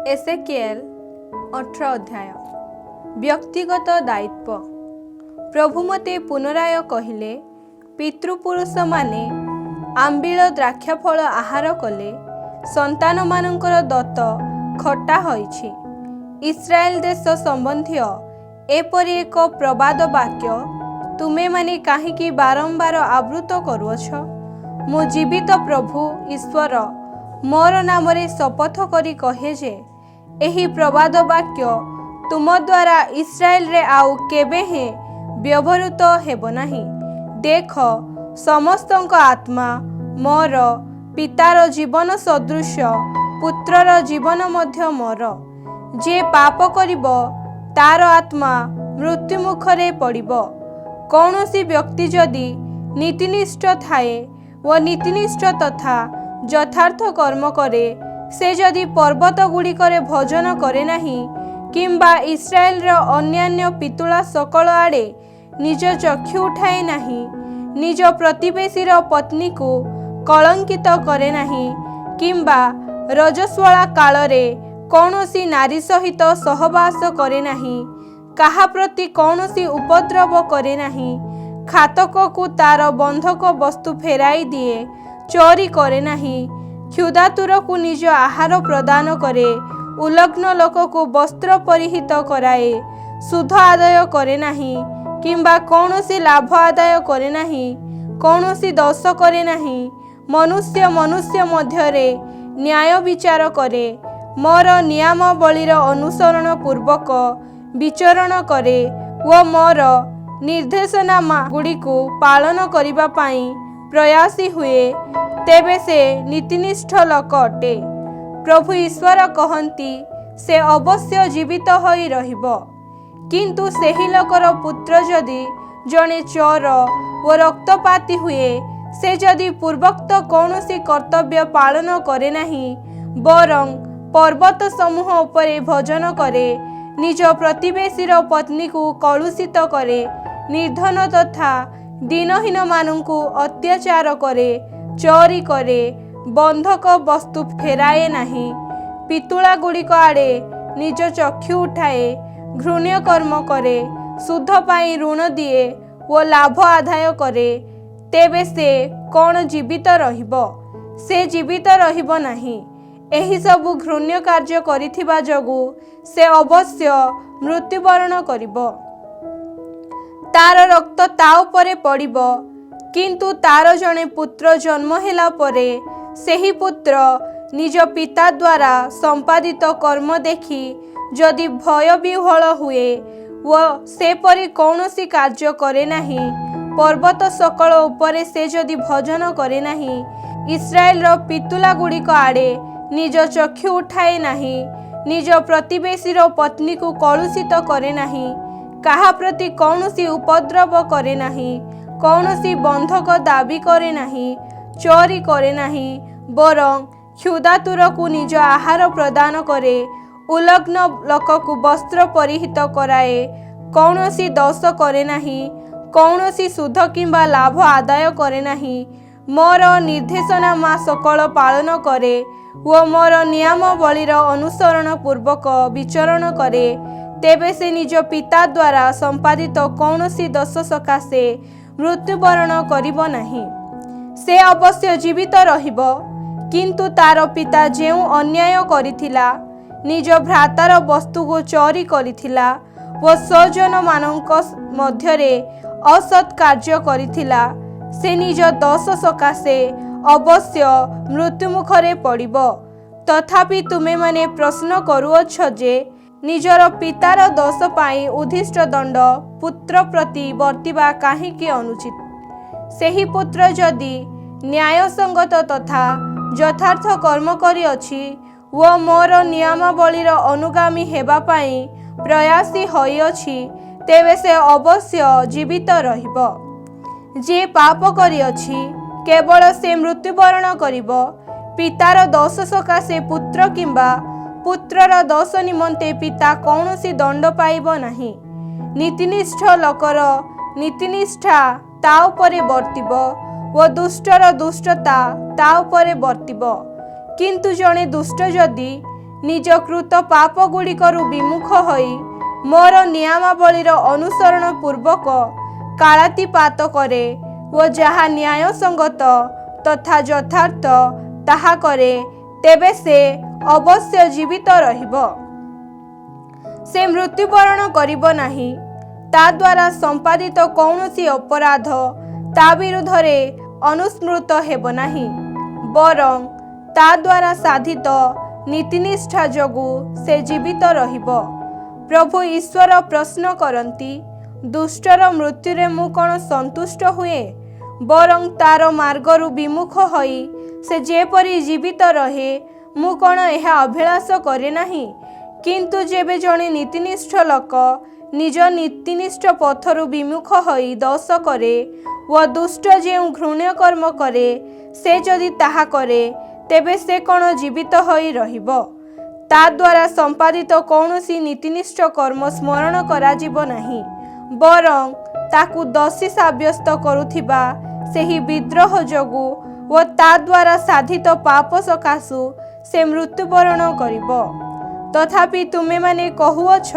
एसेकिएल 18 अध्याय। व्यक्तिगत दायित्व। प्रभु मते पुनराय कहिले, पितृपुरुष माने आंबिल द्राक्षाफल आहार कले, संतान मानकर दत्त खटा होइछि। इस्राएल देश संबंधी एपरि एक प्रबाद वाक्य तुमे माने काहिकी बारंबार आवृत करुअछ। मु जीवित प्रभु ईश्वर मोर नामरे शपथ करी कहे जे एही प्रबाद वाक्य तुम द्वारा इस्राएल रे आउ केबे हे व्यवहृत हेब नाही। देख, समस्तଙ୍କ आत्मा मोर, पितार जीवन सदृश पुत्रर जीवन मध्य मोर। जे पाप करिब तार आत्मा मृत्यु मुखरे पड़िब। कौनसी व्यक्ति जदि नीतिनिष्ठ थाए व नीतिनिष्ठ तथा यथार्थ कर्म करे, से जदि पर्वत गुड़िकरे भजन करे नाही, किंबा इस्राएल रो अन्यान्य पितुला सकल आड़े निज चक्षु उठाए नाही, निज प्रतिवेशी पत्नी को कलंकित करे नाही, किंबा रजस्वला कालरे कौनसी नारी सहित सहवास करे नाही, काहा प्रति कौनसी उपद्रव करे नाही, खातक को तार बंधक वस्तु फेराई दिए, चोरी करे नाही, क्षुधातुर को निज आहार प्रदान करे, उलग्न लोक को वस्त्र परिहित कराए, सुध आदाय करे नाही, किंबा कौनसी लाभ आदाय करे नाही, कौनसी दोष करे नाही, मनुष्य मनुष्य मध्यरे न्याय विचार करे, मोर नियमावलीर अनुसरण पूर्वक विचरण करे व मोर निर्देशनामा गुड़ी को पालन करिबा पाई प्रयासी हुए, तेबे से नीतिनिष्ठ लोक अटे। प्रभु ईश्वर कहती, से अवश्य जीवित होई रहिबो। किंतु सेही लोकर पुत्र जदि जने चोर व रक्तपाती हुए, से जदि पूर्वोक्त कौनसी कर्तव्य पालन करे नाही, बरं पर्वत समूह उपरे भजन करे, निज प्रतिवेशीर पत्नी को कलुषित करे, निर्धन तथा दीनहीन मानंकु अत्याचार करे, चोरी करे, बंधक वस्तु फेराए नाही, पितुला गुड़िक आड़े निज चक्षु उठाए, घृण्य कर्म करे, सुध पाई ऋण दिए व लाभ आदाय करे, तेबे से कौन जीवित रहिबो? से जीवित रहिबो नाही। एही सबु घृण्य कार्य करिथिबा जगु से अवश्य मृत्युवरण करिबो। तार रक्त ता उपरे पड़िबो। किंतु तार जने पुत्र जन्म हेला परे सेही पुत्र निज पिता द्वारा संपादित कर्म देखि जदि भय विह्वल हुए व से परि कौनसी कार्य करे नाही, पर्वत सकल उपरे से जदि भजन करे नाही, इस्राएल रो पितुला गुड़िक आड़े निज चक्षु उठाए नाही, निज प्रतिवेशीर पत्नी को कलुषित करे नाही, काहा प्रति कौनसी उपद्रव करे नाही, कौनसी बंधक दाबी करे नाही, चोरी करे नाही, बरं क्षुधातुर को निज आहार प्रदान करे, उलग्न लोक को वस्त्र परिहित कराए, कौनसी दोष करे नाही, कौनसी सुध किंबा लाभ आदाय करे नाही, मोर निर्देशनामा सकल पालन करे व मोर नियमावलीर अनुसरण पूर्वक विचरण करे, तेबे से निज पिता द्वारा संपादित कौनसी दोष सकाशे मृत्युवरण करिबो नाही। से अवश्य जीवित रहिबो। किंतु तार पिता जेउ अन्याय करिथिला, निज भ्रातार वस्तु को चोरी करिथिला व स्वजन मानक मध्यरे असत् कार्य करिथिला, से निज दोष सकाशे अवश्य मृत्युमुखरे पड़िबो। तथापि तुमे माने प्रश्न करुअछ जे निजर पितार दोष पाई उद्दिष्ट दंड पुत्र प्रति वर्तिबा काहिकी अनुचित। सेही पुत्र जदि न्यायसंगत तथा यथार्थ कर्म करी अछि व मोर नियमावलीर अनुगामी हेबा पाई प्रयासी होई अछि, तेबे से अवश्य जीवित रहिबो। जे पाप करी अछि केवल से मृत्युवरण करिबो। पितार दोष सकाशे पुत्र किंबा पुत्रर दोष निमंते पिता कौनसी दंड पाइबो नाही। नीतिनिष्ठ लोकर नीतिनिष्ठा ता उपरे वर्तिबो व दुष्टर दुष्टता ता उपरे वर्तिबो। किंतु जणे दुष्ट जदि निज कृत पाप गुड़िकरु विमुख होई मोर नियमावलीर अनुसरण पूर्वक कालातिपात करे ओ जहा न्याय संगत तथा यथार्थ ताहा करे तेबे से अवश्य जीवित रहिबो। से मृत्युवरण करिब नाही। ता द्वारा संपादित कौनसी अपराध ता विरुद्धरे अनुस्मृत हेब नाही, बरं ता द्वारा साधित नीतिनिष्ठा जोगु से जीवित रहिबो। प्रभु ईश्वर प्रश्न करती, दुष्टर मृत्युरे मु कौन संतुष्ट हुए, बरं तार मार्गरु विमुख होई से जेपरी जीवित रहे मु कौन यह अभिलाष करे नाही। किंतु जेबे जणे नीतिनिष्ठ लोक निज नीतिनिष्ठ पथरु विमुख होई दोष करे व दुष्ट जेउ घृण्य कर्म करे से जदि ताहा करे तेबे से कौन जीवित होई रहिबो। ता द्वारा संपादित कौनसी नीतिनिष्ठ कर्म स्मरण करा जिवो नाही, बरं ताकु दोषी साब्यस्त करुथिबा सेही विद्रोह जोगु व ता द्वारा साधित पाप सकाशु से मृत्युवरण करिबो। तथापि तुमे माने कहुअछ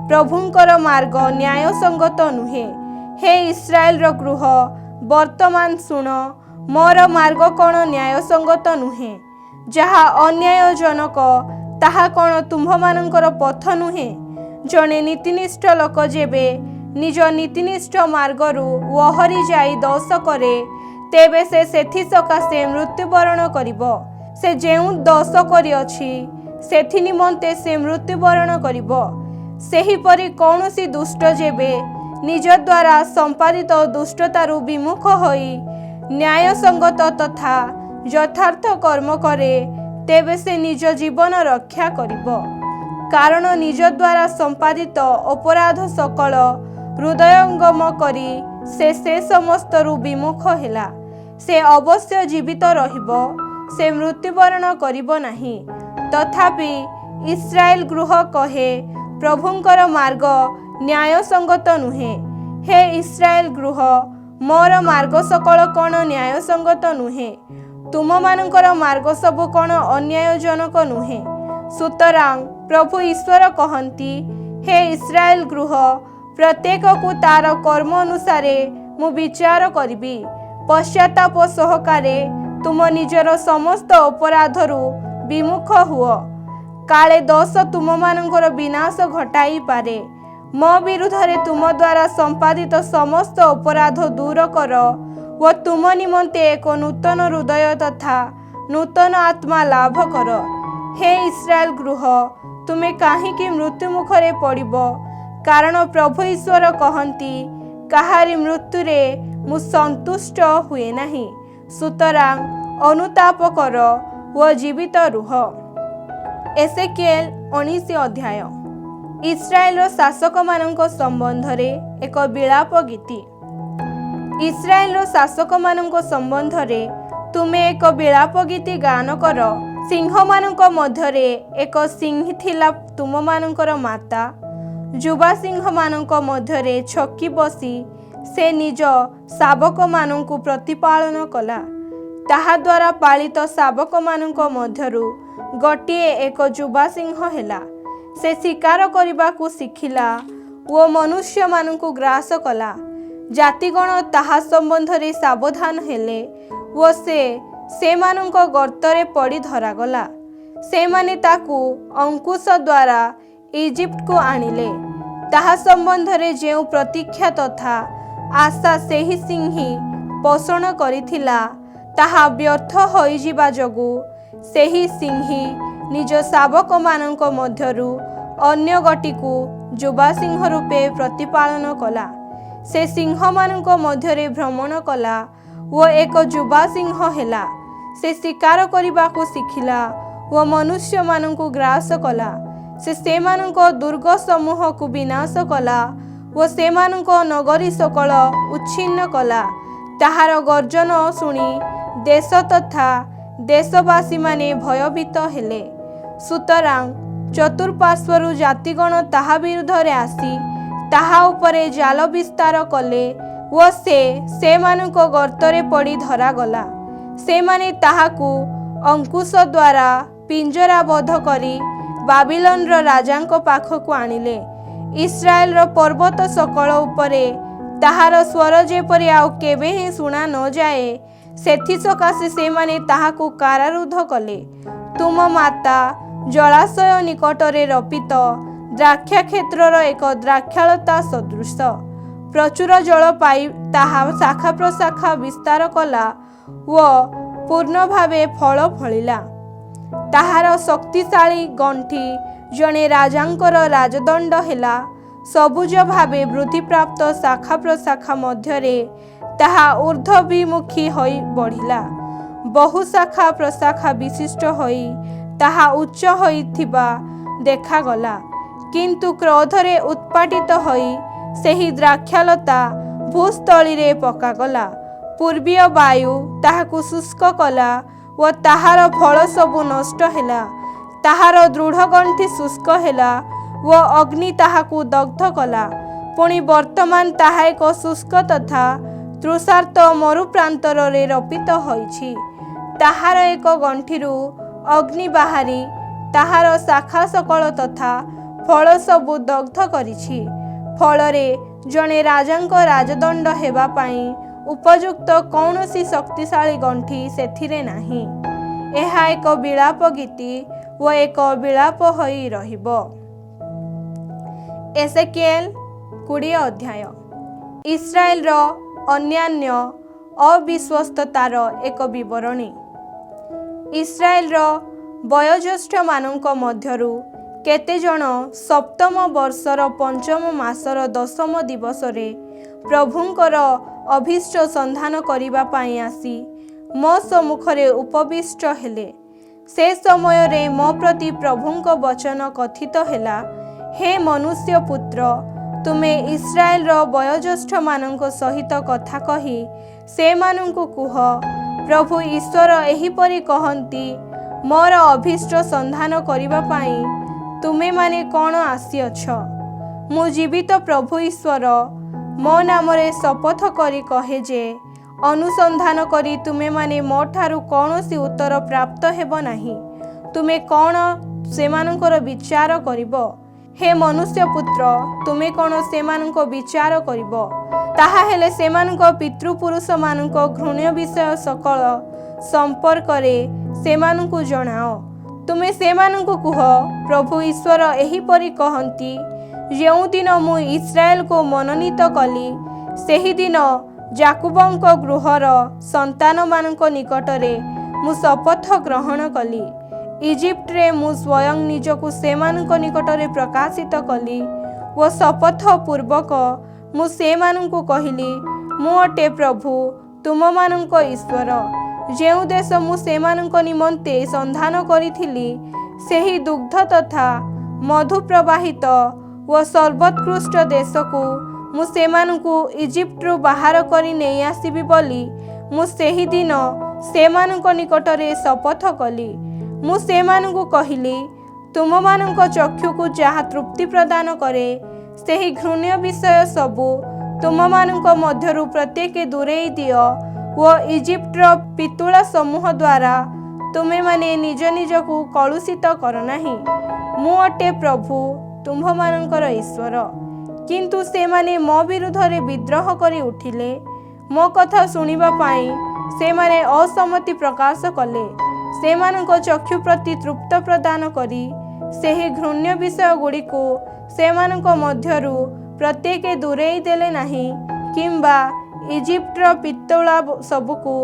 प्रभुंकर मार्ग न्याय संगत नुहे। हे इस्राएल रो गृह वर्तमान सुन, मोर मार्ग कौन न्याय संगत नुहे। जहा अन्यायजनक ताहा कौन तुम्भमानंकर पथ नुहे। जणे नीतिनिष्ठ लोक जेबे निज नीतिनिष्ठ मार्गरु ओहरी जाई दोष करे तेबे से सेथि सकाशे मृत्युवरण करिबो। से जेउ दोष करिअछि सेथि निमंते से मृत्युवरण करिबो। सेहीपरि कौनसी दुष्ट जेबे निज द्वारा संपादित दुष्टतारु विमुख होई न्याय संगत तथा यथार्थ कर्म करे तेबे से निज जीवन रक्षा करिबो। कारण निज द्वारा संपादित अपराध सकल हृदयंगम करी से समस्तरु विमुख हेला। से अवश्य जीवित रहिबो, से मृत्युवरण करिबो नाही। तथापि इस्राएल गृह कहे प्रभुंकर मार्ग न्याय संगत नुहे। हे इस्राएल गृह मोर मार्ग सकल कौन न्याय संगत नुहे। तुम मानकर मार्ग सबु कौन अन्यायजनक नुहे। सुतरां प्रभु ईश्वर कहती, हे इस्राएल गृह प्रत्येक को तार कर्म अनुसारे मु विचार करिबी। पश्चाताप सहकारे तुम निजर समस्त अपराधरु विमुख हुओ। काले दोष तुम मानकर विनाश घटाई पारे। मो विरुद्धरे तुम द्वारा संपादित समस्त अपराध दूर कर व तुम निमंते एक नूतन हृदय तथा नूतन आत्मा लाभ कर। हे इस्राएल गृह तुमे काहीकि मृत्यु मुखरे पड़िब। कारण प्रभु ईश्वर कहती, काहारी मृत्युरे मु संतुष्ट हुए नाही। सुतरां अनुताप कर व जीवित रुह। एसेकिएल 19 अध्याय। इस्राएल शासक मानक संबंध रे एक विलाप गीति। इस्राएल शासक मानक संबंध रे तुमे एक विलाप गीति गान कर। सिंह मानक मध्यरे एक सिंह थिला तुम मानकर माता। युवा सिंह मानक मध्यरे छकी बसी से निज शावक मानकु प्रतिपालन कला। ताहा द्वारा पालित शावक मानक मध्यरु गोटिए एक युवा सिंह हेला। से शिकार करबाकू शिखिला ओ मनुष्य मानकु ग्रास कला। जातिगण ताहा संबंधरे सावधान हेले ओ से मानक गर्तरे पड़ी धरागला। से माने ताकू अंकुश द्वारा इजिप्ट को आनिले। ताहा संबंधरे जेउ प्रतीक्षा तथा आशा सेही सिंही पोषण करिथिला ताहा व्यर्थ होई जिबा जोगु सेही सिंही निज शावक मानक मध्यरु अन्य गटिकु युवा सिंह रूपे प्रतिपालन कला। से सिंह मानक मध्यरे भ्रमण कला वो एक युवा सिंह हेला। से शिकार करबाकू शिखिला वो मनुष्य मानकु ग्रास कला। से मानक दुर्ग समूह को विनाश कला वो से मानक नगरी सकल उच्छिन्न कला। ताहार गर्जन शुणी देश तथा देशवासी माने भयभीत हेले। सुतरां चतुर्पार्श्वरु जातिगण ताहा विरुद्धरे आसी ताहा उपरे जाल विस्तार कले वो से मानक गर्तरे पड़ी धरागला। से माने ताहाकू अंकुश द्वारा पिंजराबद्ध करी ବାବିଲନର ରାଜାଙ୍କ ପାଖକୁ ଆଣିଲେ। ଇସ୍ରାଏଲର ପର୍ବତ ସକଳ ଉପରେ ତାହାର ସ୍ୱର ଯେପରି ଆଉ କେବେ ହିଁ ଶୁଣା ନଯାଏ, ସେଥିସକାଶେ ସେମାନେ ତାହାକୁ କାରାରୁଦ୍ଧ କଲେ। ତୁମ ମାତା ଜଳାଶୟ ନିକଟରେ ରୋପିତ ଦ୍ରାକ୍ଷାକ୍ଷେତ୍ରର ଏକ ଦ୍ରାକ୍ଷାଳତା ସଦୃଶ। ପ୍ରଚୁର ଜଳ ପାଇ ତାହା ଶାଖା ପ୍ରଶାଖା ବିସ୍ତାର କଲା ଓ ପୂର୍ଣ୍ଣ ଭାବେ ଫଳ ଫଳିଲା। ତାହାର ଶକ୍ତିଶାଳୀ ଗଣ୍ଠି ଜଣେ ରାଜାଙ୍କର ରାଜଦଣ୍ଡ ହେଲା। ସବୁଜ ଭାବେ ବୃଦ୍ଧିପ୍ରାପ୍ତ ଶାଖା ପ୍ରଶାଖା ମଧ୍ୟରେ ତାହା ଊର୍ଦ୍ଧ୍ୱବିମୁଖୀ ହୋଇ ବଢ଼ିଲା। ବହୁ ଶାଖା ପ୍ରଶାଖା ବିଶିଷ୍ଟ ହୋଇ ତାହା ଉଚ୍ଚ ହୋଇଥିବା ଦେଖାଗଲା। କିନ୍ତୁ କ୍ରୋଧରେ ଉତ୍ପାଟିତ ହୋଇ ସେହି ଦ୍ରାକ୍ଷାଲତା ଭୂସ୍ଥଳୀରେ ପକାଗଲା। ପୂର୍ବୀୟ ବାୟୁ ତାହାକୁ ଶୁଷ୍କ କଲା ଓ ତାହାର ଫଳ ସବୁ ନଷ୍ଟ ହେଲା। ତାହାର ଦୃଢ଼ ଗଣ୍ଠି ଶୁଷ୍କ ହେଲା ଓ ଅଗ୍ନି ତାହାକୁ ଦଗ୍ଧ କଲା। ପୁଣି ବର୍ତ୍ତମାନ ତାହା ଏକ ଶୁଷ୍କ ତଥା ତୃଷାର୍ତ୍ତ ମରୁପ୍ରାନ୍ତରରେ ରୋପିତ ହୋଇଛି। ତାହାର ଏକ ଗଣ୍ଠିରୁ ଅଗ୍ନି ବାହାରି ତାହାର ଶାଖା ସକଳ ତଥା ଫଳ ସବୁ ଦଗ୍ଧ କରିଛି। ଫଳରେ ଜଣେ ରାଜାଙ୍କ ରାଜଦଣ୍ଡ ହେବା ପାଇଁ ଉପଯୁକ୍ତ କୌଣସି ଶକ୍ତିଶାଳୀ ଗଣ୍ଠି ସେଥିରେ ନାହିଁ। ଏହା ଏକ ବିଳାପ ଗୀତି ଓ ଏକ ବିଳାପ ହୋଇ ରହିବ। ଏସେକିଏଲ 20 ଅଧ୍ୟାୟ। ଇସ୍ରାଏଲର ଅନ୍ୟାନ୍ୟ ଅବିଶ୍ୱସ୍ତତାର ଏକ ବିବରଣୀ। ଇସ୍ରାଏଲର ବୟୋଜ୍ୟେଷ୍ଠମାନଙ୍କ ମଧ୍ୟରୁ କେତେଜଣ ସପ୍ତମ ବର୍ଷର ପଞ୍ଚମ ମାସର ଦଶମ ଦିବସରେ ପ୍ରଭୁଙ୍କର ଅଭୀଷ୍ଟ ସନ୍ଧାନ କରିବା ପାଇଁ ଆସି ମୋ ସମ୍ମୁଖରେ ଉପବିଷ୍ଟ ହେଲେ। ସେ ସମୟରେ ମୋ ପ୍ରତି ପ୍ରଭୁଙ୍କ ବଚନ କଥିତ ହେଲା, ହେ ମନୁଷ୍ୟ ପୁତ୍ର, ତୁମେ ଇସ୍ରାଏଲର ବୟୋଜ୍ୟେଷ୍ଠମାନଙ୍କ ସହିତ କଥା କହି ସେମାନଙ୍କୁ କୁହ, ପ୍ରଭୁ ଈଶ୍ୱର ଏହିପରି କହନ୍ତି, ମୋର ଅଭୀଷ୍ଟ ସନ୍ଧାନ କରିବା ପାଇଁ ତୁମେମାନେ କ'ଣ ଆସିଅଛ? ମୁଁ ଜୀବିତ ପ୍ରଭୁ ଈଶ୍ୱର ମୋ ନାମରେ ଶପଥ କରି କହେ ଯେ, ଅନୁସନ୍ଧାନ କରି ତୁମେମାନେ ମୋ ଠାରୁ କୌଣସି ଉତ୍ତର ପ୍ରାପ୍ତ ହେବ ନାହିଁ। ତୁମେ କ'ଣ ସେମାନଙ୍କର ବିଚାର କରିବ? ହେ ମନୁଷ୍ୟ ପୁତ୍ର, ତୁମେ କ'ଣ ସେମାନଙ୍କ ବିଚାର କରିବ? ତାହା ହେଲେ ସେମାନଙ୍କ ପିତୃପୁରୁଷମାନଙ୍କ ଘୃଣ୍ୟ ବିଷୟ ସକଳ ସମ୍ପର୍କରେ ସେମାନଙ୍କୁ ଜଣାଅ। ତୁମେ ସେମାନଙ୍କୁ କୁହ, ପ୍ରଭୁ ଈଶ୍ୱର ଏହିପରି କହନ୍ତି, ଯେଉଁଦିନ ମୁଁ ଇସ୍ରାଏଲକୁ ମନୋନୀତ କଲି, ସେହିଦିନ ଯାକୁବଙ୍କ ଗୃହର ସନ୍ତାନମାନଙ୍କ ନିକଟରେ ମୁଁ ଶପଥ ଗ୍ରହଣ କଲି। ଇଜିପ୍ଟରେ ମୁଁ ସ୍ୱୟଂ ନିଜକୁ ସେମାନଙ୍କ ନିକଟରେ ପ୍ରକାଶିତ କଲି ଓ ଶପଥ ପୂର୍ବକ ମୁଁ ସେମାନଙ୍କୁ କହିଲି, ମୁଁ ଅଟେ ପ୍ରଭୁ ତୁମମାନଙ୍କ ଈଶ୍ୱର। ଯେଉଁ ଦେଶ ମୁଁ ସେମାନଙ୍କ ନିମନ୍ତେ ସନ୍ଧାନ କରିଥିଲି, ସେହି ଦୁଗ୍ଧ ତଥା ମଧୁ ପ୍ରବାହିତ ଓ ସର୍ବୋତ୍କୃଷ୍ଟ ଦେଶକୁ ମୁଁ ସେମାନଙ୍କୁ ଇଜିପ୍ଟରୁ ବାହାର କରି ନେଇ ଆସିବି ବୋଲି ମୁଁ ସେହିଦିନ ସେମାନଙ୍କ ନିକଟରେ ଶପଥ କଲି। ମୁଁ ସେମାନଙ୍କୁ କହିଲି, ତୁମମାନଙ୍କ ଚକ୍ଷୁକୁ ଯାହା ତୃପ୍ତି ପ୍ରଦାନ କରେ, ସେହି ଘୃଣ୍ୟ ବିଷୟ ସବୁ ତୁମମାନଙ୍କ ମଧ୍ୟରୁ ପ୍ରତ୍ୟେକ ଦୂରେଇ ଦିଅ ଓ ଇଜିପ୍ଟର ପିତୁଳା ସମୂହ ଦ୍ୱାରା ତୁମେମାନେ ନିଜ ନିଜକୁ କଳୁଷିତ କର ନାହିଁ। ମୁଁ ଅଟେ ପ୍ରଭୁ ତୁମ୍ଭମାନଙ୍କର ଈଶ୍ୱର। କିନ୍ତୁ ସେମାନେ ମୋ ବିରୁଦ୍ଧରେ ବିଦ୍ରୋହ କରି ଉଠିଲେ। ମୋ କଥା ଶୁଣିବା ପାଇଁ ସେମାନେ ଅସମ୍ମତି ପ୍ରକାଶ କଲେ। ସେମାନଙ୍କ ଚକ୍ଷୁ ପ୍ରତି ତୃପ୍ତ ପ୍ରଦାନ କରି ସେହି ଘୃଣ୍ୟ ବିଷୟ ଗୁଡ଼ିକୁ ସେମାନଙ୍କ ମଧ୍ୟରୁ ପ୍ରତ୍ୟେକ ଦୂରେଇ ଦେଲେ ନାହିଁ, କିମ୍ବା ଇଜିପ୍ଟର ପିତୁଳା ସବୁକୁ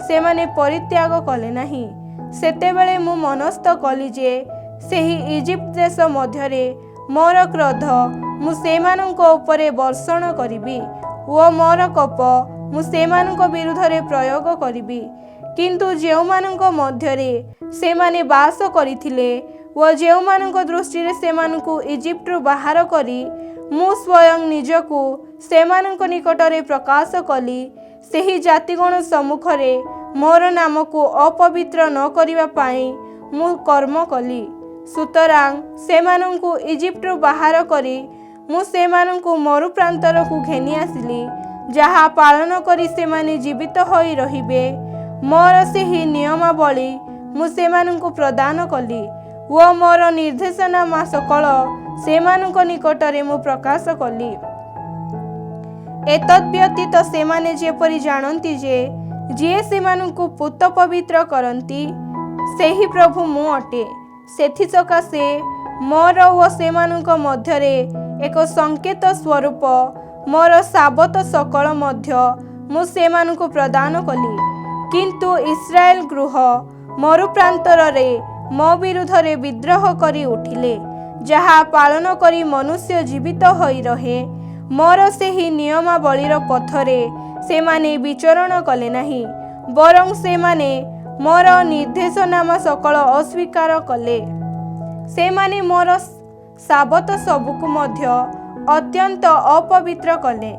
ସେମାନେ ପରିତ୍ୟାଗ କଲେ ନାହିଁ। ସେତେବେଳେ ମୁଁ ମନସ୍ଥ କଲି ଯେ, ସେହି ଇଜିପ୍ଟ ଦେଶ ମଧ୍ୟରେ ମୋର କ୍ରୋଧ ମୁଁ ସେମାନଙ୍କ ଉପରେ ବର୍ଷଣ କରିବି ଓ ମୋର କୋପ ମୁଁ ସେମାନଙ୍କ ବିରୁଦ୍ଧରେ ପ୍ରୟୋଗ କରିବି। କିନ୍ତୁ ଯେଉଁମାନଙ୍କ ମଧ୍ୟରେ ସେମାନେ ବାସ କରିଥିଲେ ଓ ଯେଉଁମାନଙ୍କ ଦୃଷ୍ଟିରେ ସେମାନଙ୍କୁ ଇଜିପ୍ଟରୁ ବାହାର କରି ମୁଁ ସ୍ୱୟଂ ନିଜକୁ ସେମାନଙ୍କ ନିକଟରେ ପ୍ରକାଶ କଲି, ସେହି ଜାତିଗଣ ସମ୍ମୁଖରେ ମୋର ନାମକୁ ଅପବିତ୍ର ନ କରିବା ପାଇଁ ମୁଁ କର୍ମ କଲି। ସୁତରାଂ ସେମାନଙ୍କୁ ଇଜିପ୍ଟରୁ ବାହାର କରି ମୁଁ ସେମାନଙ୍କୁ ମରୁପ୍ରାନ୍ତରକୁ ଘେନି ଆସିଲି, ଯାହା ପାଳନ କରି ସେମାନେ ଜୀବିତ ହୋଇ ରହିବେ। ମୋର ସେହି ନିୟମାବଳୀ ମୁଁ ସେମାନଙ୍କୁ ପ୍ରଦାନ କଲି ଓ ମୋର ନିର୍ଦ୍ଦେଶନାମା ସକଳ ସେମାନଙ୍କ ନିକଟରେ ମୁଁ ପ୍ରକାଶ କଲି। ଏତଦ୍‌ବ୍ୟତୀତ ସେମାନେ ଯେପରି ଜାଣନ୍ତି ଯେ ଯିଏ ସେମାନଙ୍କୁ ପୂତ ପବିତ୍ର କରନ୍ତି ସେହି ପ୍ରଭୁ ମୁଁ ଅଟେ, ସେଥିସକାଶେ ମୋର ଓ ସେମାନଙ୍କ ମଧ୍ୟରେ ଏକ ସଂକେତ ସ୍ୱରୂପ ମୋର ସାବତ ସକଳ ମଧ୍ୟ ମୁଁ ସେମାନଙ୍କୁ ପ୍ରଦାନ କଲି। କିନ୍ତୁ ଇସ୍ରାଏଲ ଗୃହ ମରୁପ୍ରାନ୍ତରରେ ମୋ ବିରୁଦ୍ଧରେ ବିଦ୍ରୋହ କରି ଉଠିଲେ, ଯାହା ପାଳନ କରି ମନୁଷ୍ୟ ଜୀବିତ ହୋଇ ରହେ। ମୋର ସେହି ନିୟମାବଳୀର ପଥରେ ସେମାନେ ବିଚରଣ କଲେ ନାହିଁ, ବରଂ ସେମାନେ ମୋର ନିର୍ଦ୍ଦେଶନାମା ସକଳ ଅସ୍ୱୀକାର କଲେ। ସେମାନେ ମୋର ସାବତ ସବୁକୁ ମଧ୍ୟ ଅତ୍ୟନ୍ତ ଅପବିତ୍ର କଲେ।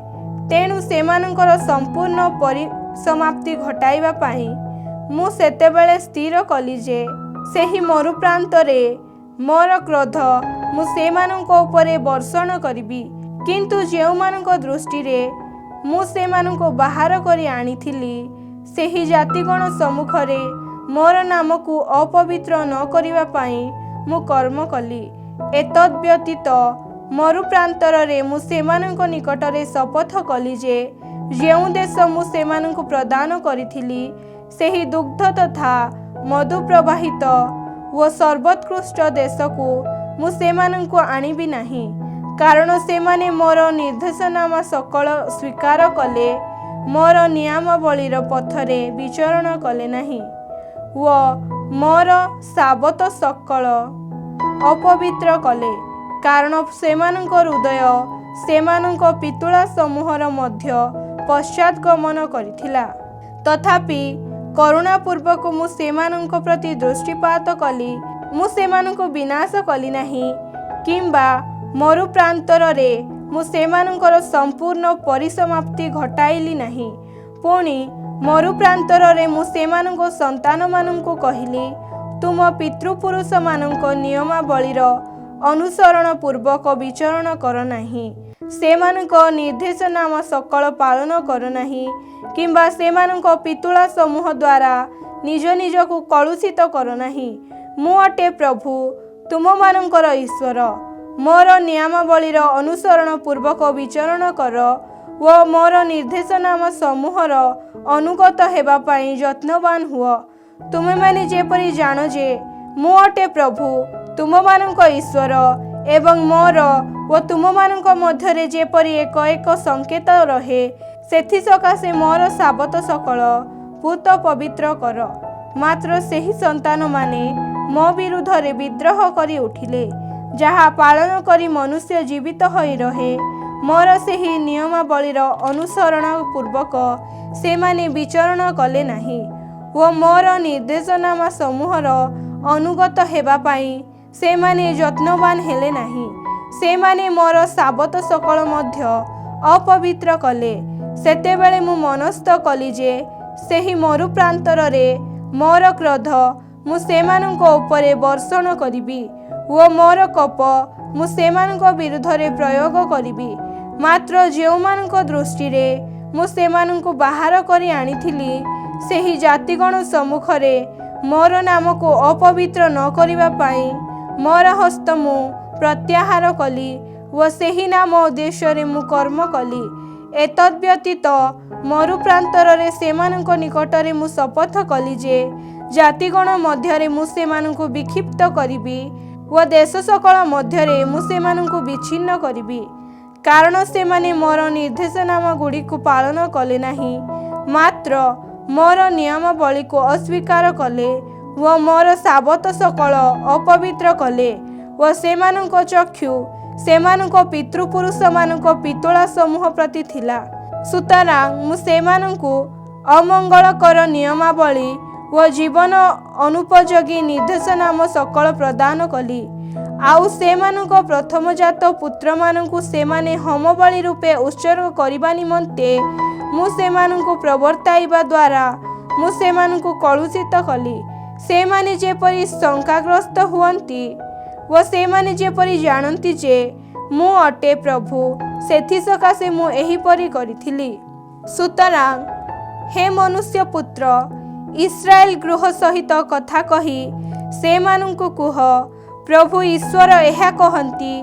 ତେଣୁ ସେମାନଙ୍କର ସମ୍ପୂର୍ଣ୍ଣ ପରିସମାପ୍ତି ଘଟାଇବା ପାଇଁ ମୁଁ ସେତେବେଳେ ସ୍ଥିର କଲି ଯେ ସେହି ମରୁପ୍ରାନ୍ତରେ ମୋର କ୍ରୋଧ ମୁଁ ସେମାନଙ୍କ ଉପରେ ବର୍ଷଣ କରିବି। କିନ୍ତୁ ଯେଉଁମାନଙ୍କ ଦୃଷ୍ଟିରେ ମୁଁ ସେମାନଙ୍କୁ ବାହାର କରି ଆଣିଥିଲି, ସେହି ଜାତିଗଣ ସମ୍ମୁଖରେ ମୋର ନାମକୁ ଅପବିତ୍ର ନ କରିବା ପାଇଁ ମୁଁ କର୍ମ କଲି। ଏତଦ୍‌ବ୍ୟତୀତ ମରୁପ୍ରାନ୍ତରରେ ମୁଁ ସେମାନଙ୍କ ନିକଟରେ ଶପଥ କଲି ଯେ ଯେଉଁ ଦେଶ ମୁଁ ସେମାନଙ୍କୁ ପ୍ରଦାନ କରିଥିଲି, ସେହି ଦୁଗ୍ଧ ତଥା ମଧୁ ପ୍ରବାହିତ ଓ ସର୍ବୋତ୍କୃଷ୍ଟ ଦେଶକୁ ମୁଁ ସେମାନଙ୍କୁ ଆଣିବି ନାହିଁ, କାରଣ ସେମାନେ ମୋର ନିର୍ଦ୍ଦେଶନାମା ସକଳ ସ୍ୱୀକାର କଲେ, ମୋର ନିୟମାବଳୀର ପଥରେ ବିଚରଣ କଲେ ନାହିଁ ଓ ମୋର ସାବତ ସକଳ ଅପବିତ୍ର କଲେ। କାରଣ ସେମାନଙ୍କ ହୃଦୟ ସେମାନଙ୍କ ପିତୃଳା ସମୂହର ମଧ୍ୟ ପଶ୍ଚାତ୍ଗମନ କରିଥିଲା। ତଥାପି କରୁଣାପୂର୍ବକ ମୁଁ ସେମାନଙ୍କ ପ୍ରତି ଦୃଷ୍ଟିପାତ କଲି। ମୁଁ ସେମାନଙ୍କୁ ବିନାଶ କଲି ନାହିଁ କିମ୍ବା ମରୁପ୍ରାନ୍ତରରେ ମୁଁ ସେମାନଙ୍କର ସମ୍ପୂର୍ଣ୍ଣ ପରିସମାପ୍ତି ଘଟାଇଲି ନାହିଁ। ପୁଣି ମରୁପ୍ରାନ୍ତରରେ ମୁଁ ସେମାନଙ୍କ ସନ୍ତାନମାନଙ୍କୁ କହିଲି, ତୁମ ପିତୃପୁରୁଷମାନଙ୍କ ନିୟମାବଳୀର ଅନୁସରଣ ପୂର୍ବକ ବିଚରଣ କର ନାହିଁ, ସେମାନଙ୍କ ନିର୍ଦ୍ଦେଶନାମା ସକଳ ପାଳନ କର ନାହିଁ କିମ୍ବା ସେମାନଙ୍କ ପିତୃଳା ସମୂହ ଦ୍ୱାରା ନିଜ ନିଜକୁ କଳୁଷିତ କର ନାହିଁ। ମୁଁ ଅଟେ ପ୍ରଭୁ ତୁମମାନଙ୍କର ଈଶ୍ୱର। ମୋର ନିୟମାବଳୀର ଅନୁସରଣ ପୂର୍ବକ ବିଚରଣ କର ଓ ମୋର ନିର୍ଦ୍ଦେଶନାମା ସମୂହର ଅନୁଗତ ହେବା ପାଇଁ ଯତ୍ନବାନ ହୁଅ। ତୁମେମାନେ ଯେପରି ଜାଣ ଯେ ମୁଁ ଅଟେ ପ୍ରଭୁ ତୁମମାନଙ୍କ ଈଶ୍ୱର ଏବଂ ମୋର ଓ ତୁମମାନଙ୍କ ମଧ୍ୟରେ ଯେପରି ଏକ ସଂକେତ ରହେ, ସେଥିସକାଶେ ମୋର ସାବତ ସକଳ ପୂତ ପବିତ୍ର କର। ମାତ୍ର ସେହି ସନ୍ତାନମାନେ ମୋ ବିରୁଦ୍ଧରେ ବିଦ୍ରୋହ କରି ଉଠିଲେ, ଯାହା ପାଳନ କରି ମନୁଷ୍ୟ ଜୀବିତ ହୋଇ ରହେ। ମୋର ସେହି ନିୟମାବଳୀର ଅନୁସରଣ ପୂର୍ବକ ସେମାନେ ବିଚରଣ କଲେ ନାହିଁ ଓ ମୋର ନିର୍ଦ୍ଦେଶନାମା ସମୂହର ଅନୁଗତ ହେବା ପାଇଁ ସେମାନେ ଯତ୍ନବାନ ହେଲେ ନାହିଁ। ସେମାନେ ମୋର ସାବତ ସକଳ ମଧ୍ୟ ଅପବିତ୍ର କଲେ। ସେତେବେଳେ ମୁଁ ମନସ୍ଥ କଲି ଯେ ସେହି ମରୁପ୍ରାନ୍ତରରେ ମୋର କ୍ରୋଧ ମୁଁ ସେମାନଙ୍କ ଉପରେ ବର୍ଷଣ କରିବି ଓ ମୋର କୋପ ମୁଁ ସେମାନଙ୍କ ବିରୁଦ୍ଧରେ ପ୍ରୟୋଗ କରିବି। ମାତ୍ର ଯେଉଁମାନଙ୍କ ଦୃଷ୍ଟିରେ ମୁଁ ସେମାନଙ୍କୁ ବାହାର କରି ଆଣିଥିଲି, ସେହି ଜାତିଗଣ ସମ୍ମୁଖରେ ମୋର ନାମକୁ ଅପବିତ୍ର ନ କରିବା ପାଇଁ ମୋର ହସ୍ତ ମୁଁ ପ୍ରତ୍ୟାହାର କଲି ଓ ସେହି ନାମ ଉଦ୍ଦେଶ୍ୟରେ ମୁଁ କର୍ମ କଲି। ଏତଦ୍‌ବ୍ୟତୀତ ମରୁପ୍ରାନ୍ତରରେ ସେମାନଙ୍କ ନିକଟରେ ମୁଁ ଶପଥ କଲି ଯେ ଜାତିଗଣ ମଧ୍ୟରେ ମୁଁ ସେମାନଙ୍କୁ ବିକ୍ଷିପ୍ତ କରିବି ଓ ଦେଶ ସକଳ ମଧ୍ୟରେ ମୁଁ ସେମାନଙ୍କୁ ବିଚ୍ଛିନ୍ନ କରିବି, କାରଣ ସେମାନେ ମୋର ନିର୍ଦ୍ଦେଶନାମା ଗୁଡ଼ିକୁ ପାଳନ କଲେ ନାହିଁ, ମାତ୍ର ମୋର ନିୟମାବଳୀକୁ ଅସ୍ୱୀକାର କଲେ ଓ ମୋର ସାବତ ସକଳ ଅପବିତ୍ର କଲେ ଓ ସେମାନଙ୍କ ଚକ୍ଷୁ ସେମାନଙ୍କ ପିତୃପୁରୁଷମାନଙ୍କ ପିତୃଳା ସମୂହ ପ୍ରତି ଥିଲା। ସୁତରାଂ ମୁଁ ସେମାନଙ୍କୁ ଅମଙ୍ଗଳକର ନିୟମାବଳୀ ଓ ଜୀବନ ଅନୁପଯୋଗୀ ନିର୍ଦ୍ଦେଶନାମା ସକଳ ପ୍ରଦାନ କଲି। ଆଉ ସେମାନଙ୍କ ପ୍ରଥମଜାତ ପୁତ୍ରମାନଙ୍କୁ ସେମାନେ ହୋମବଳି ରୂପେ ଉତ୍ସର୍ଗ କରିବା ନିମନ୍ତେ ମୁଁ ସେମାନଙ୍କୁ ପ୍ରବର୍ତ୍ତାଇବା ଦ୍ୱାରା ମୁଁ ସେମାନଙ୍କୁ କଳୁଷିତ କଲି। ସେମାନେ ଯେପରି ଶଙ୍କାଗ୍ରସ୍ତ ହୁଅନ୍ତି ଓ ସେମାନେ ଯେପରି ଜାଣନ୍ତି ଯେ ମୁଁ ଅଟେ ପ୍ରଭୁ, ସେଥିସକାଶେ ମୁଁ ଏହିପରି କରିଥିଲି। ସୁତରାଂ ହେ ମନୁଷ୍ୟପୁତ୍ର, ଇସ୍ରାଏଲ ଗୃହ ସହିତ କଥା କହି ସେମାନଙ୍କୁ କୁହ, प्रभु ईश्वर एहा कहन्ति,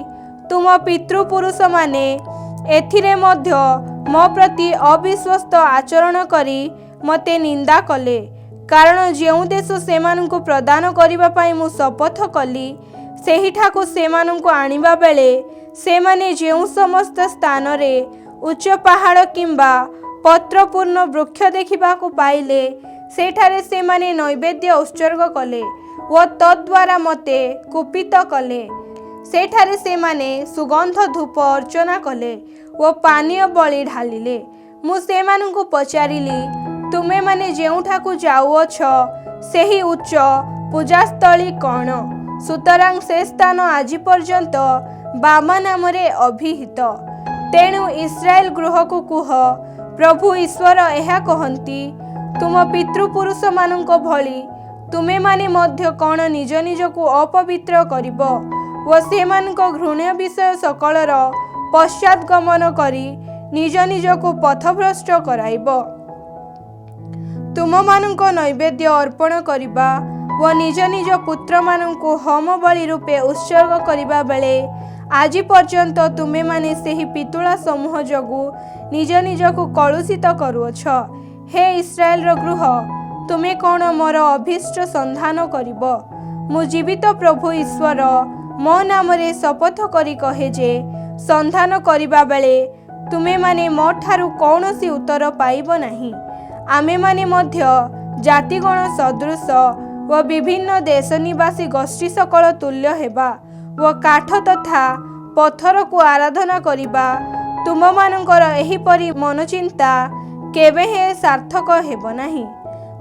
तुम पितृपुरुष माने एथिरे मध्य मो प्रति अविश्वस्त आचरण करी मते निंदा कले। कारण जेउ देश सेमानंकु प्रदान करिबा पई मु शपथ कली, सेहिठाकु सेमानंकु आनिबा बेले सेमाने जेउ समस्त स्थान रे उच्च पहाड़ किंबा पत्रपूर्ण वृक्ष देखिबाकु पाइले, सेठारे सेमाने नैवेद्य उत्सर्ग कले व तद्वारा मते कुपित कले। सेठारे सेमाने सुगंध धूप अर्चना कले व पानीय बलि ढालिले। मु सेमानंकु पचारिली, तुमे माने जेउठाकु जाउअछ सेही उच्च पूजास्थली कौन? सुतरां से स्थान आज पर्यंत बामा नामरे अभिहित। तेणु इस्राएल गृह को कुह, प्रभु ईश्वर एहा कहन्ति, तुम पितृपुरुष मानक भली तुमे माने मध्य कौन निज निज को अपवित्र करिब व सेमानक घृण्य विषय सकलर पश्चात गमन करी निज निज को पथभ्रष्ट कराइब। तुम मानक नैवेद्य अर्पण करिबा व निज निज पुत्र मानकु होम बलि रूपे उत्सर्ग करिबा बेले आज पर्यंत तुमे माने सेही पितुला समूह जगु निज निज को कलुषित करुअछ। हे इस्राएल गृह, तुमे कौन मोर अभीष्ट संधान करिब? मु जीवित प्रभु ईश्वर मो नाम रे शपथ करी कहे जे संधान करिबा बेले तुमे माने मो ठारू कौनसी उत्तर पाइब नाही। आमे माने मध्य जातिगण सदृश व विभिन्न देश निवासी गोष्ठी सकल तुल्य हेबा व काठ तथा पत्थर को आराधना करिबा तुम मानकर एहिपरि मनचिंता केबे हे सार्थक हेब नाही।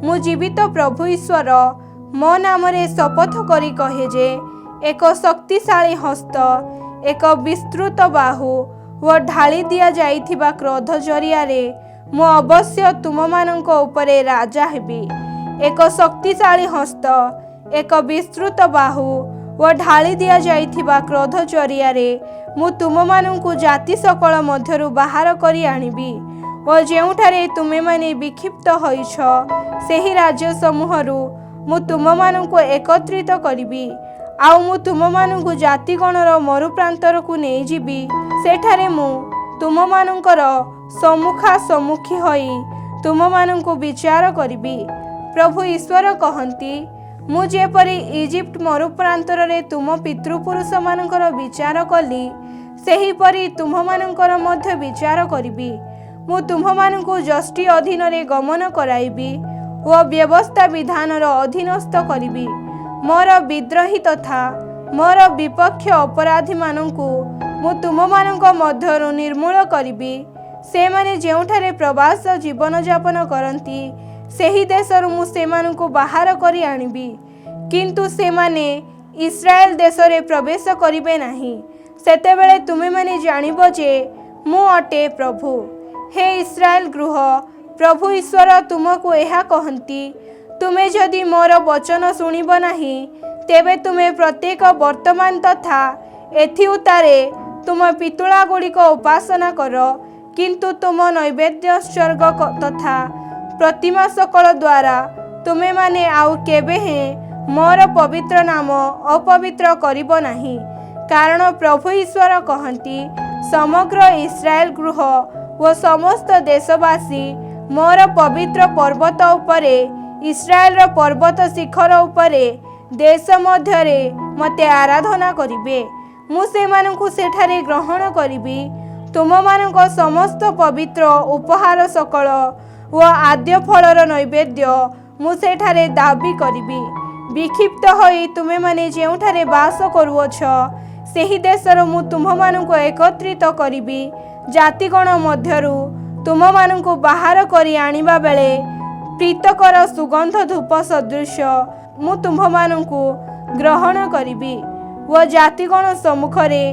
मु जीवित प्रभु ईश्वर मो नाम रे शपथ करी कहे जे एक शक्तिशाली हस्त, एक विस्तृत बाहु व ढाली दिया जाइथिबा क्रोध जरिया रे मु अवश्य तुम मानक उपरे राजा हेबी। एक शक्तिशाली हस्त, एक विस्तृत बाहु व ढाली दिया जाइथिबा क्रोध जरिया रे मु तुम मानकु जाति सकल मध्यरु बाहर करी आनिबी व जेउठारे तुमे माने विक्षिप्त होइछ सेही राज्य समूहरु मु तुम मानकु एकत्रित करिबी। आउ मु तुम मानकु जातिगणर मरु प्रांतर को नै जिबी। सेठारे मु तुम मानकर सम्मुखा सम्मुखी होई तुम मानकु विचार करिबी। प्रभु ईश्वर कहन्ति, मु जेपरि इजिप्ट मरु प्रांतर रे तुम पितृपुरुष मानकर विचार कली, सेही परि तुम मानकर मध्य विचार करिबी। मु तुम मानकु जष्टि अधीन रे गमन कराइबी व व्यवस्था विधानर अधीनस्थ करिबी। मोर विद्रोही तथा मोर विपक्ष अपराधी मानकु मु तुम मानक मध्यरु निर्मूल करिबी। से माने जेउठारे प्रवास जीवन यापन करंती सेही देशरु मु सेमानकु बाहर करी आनिबी, किंतु से माने इस्राएल देश रे प्रवेश करिबे नाही। सेतेबेले तुमे माने जानिबो जे मु अटे प्रभु। हे इस्राएल गृह, प्रभु ईश्वर तुमको एहा कहन्ति, तुमे जदि मोर वचन शुणिब नाही, तेबे तुमे प्रत्येक वर्तमान तथा एथि उतारे तुम पितुला गुड़िक उपासना कर, किंतु तुम नैवेद्य उत्सर्ग तथा प्रतिमा सकल द्वारा तुमे माने आउ केबे हे मोर पवित्र नाम अपवित्र करिब नाही। कारण प्रभु ईश्वर कहन्ति, समग्र इस्राएल गृह व समस्त देशवासी मोर पवित्र पर्वत उपरे इस्राएल पर्वत शिखर उपरे देश मध्यरे मते आराधना करिबे। मु सेमानकु सेठारे ग्रहण करिबी। तुम मानक समस्त पवित्र उपहार सकल व आद्य फलर नैवेद्य मु सेठारे दाबी करिबी। विक्षिप्त होई तुमे माने जेउठारे वास करुअछ सेही देशर मु तुम मानकु एकत्रित करिबी। जातिगण मध्यरु तुम मानकु बाहर करी आनिबा बेले प्रीतकर सुगंध धूप सदृश मु तुम मानकु ग्रहण करिबी व जातिगण सम्मुखरे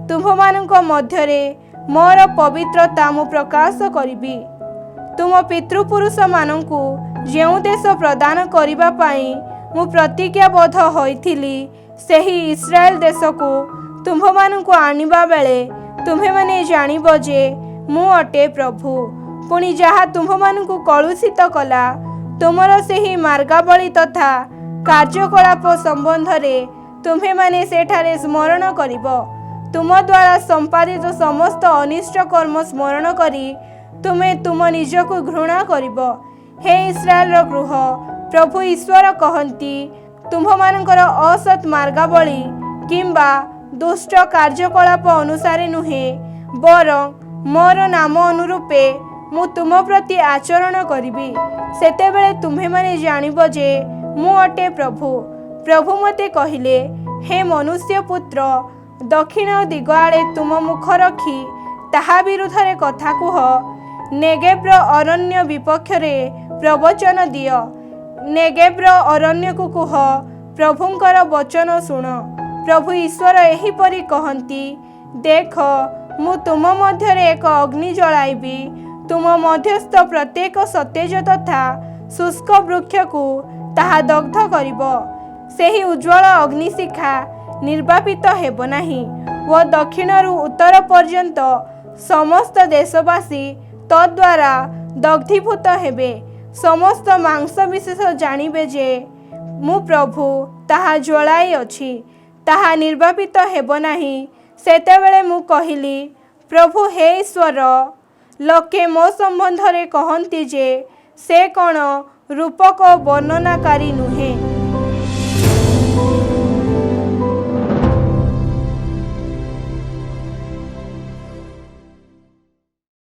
तुम मानक मध्यरे मोर पवित्रता मु प्रकाश करिबी। तुम पितृपुरुष मानकु जेउ देश प्रदान करिबा पाई मु प्रतिज्ञाबद्ध होइथिली सेही इस्राएल देश को तुम मानकु आनिबा बेले तुम्हे माने जानिबो जे मु अटे प्रभु। पुणी जहा तुम मानकु कलुषित कला तुमर सेही मार्गावली तथा कार्यकलाप संबंध रे तुम्हेमाने सेठारे स्मरण करिब। तुम द्वारा संपादित समस्त अनिष्ट कर्म स्मरण करी तुमे तुम निजको घृणा करिब। हे इस्राएल गृह, प्रभु ईश्वर कहती, तुम्भमानंकर असत् मार्गावली किंबा दुष्ट कार्यकलाप अनुसारे नुहे, बरं मोर नाम अनुरूपे मु तुम प्रति आचरण करिबि। सेतेबेले तुम्हेमाने जानिब जे मु अटे प्रभु। प्रभु मते कहिले, हे मनुष्य पुत्र, दक्षिण दिग आड़े तुम मुख रखी ताहा विरुद्धरे कथा कुह। नेगेब्र अरण्य विपक्षरे प्रवचन दिय। नेगेब्र अरण्य को कुह, प्रभुंकर वचन शुण। प्रभु ईश्वर एहिपरि कहती, देख मु तुम मध्यरे एक अग्नि जलाइबी। तुम मध्यस्थ प्रत्येक सतेज तथा शुष्क वृक्ष को ताहा दग्ध करिब। सेही उज्ज्वल अग्निशिखा निर्वापित हेब नाही व दक्षिणरू उत्तर पर्यंत समस्त देशवासी तद्वारा दग्धीभूत हेबे। समस्त मांस विशेष जानिबे जे मु प्रभु ताहा ज्वलाई अछि, ताहा निर्वापित हेब नाही। सेतेबेले मु कहिली, प्रभु हे ईश्वर, लोके मो संबंधरे कहती जे से कौन रूपक वर्णनाकारी नुहे।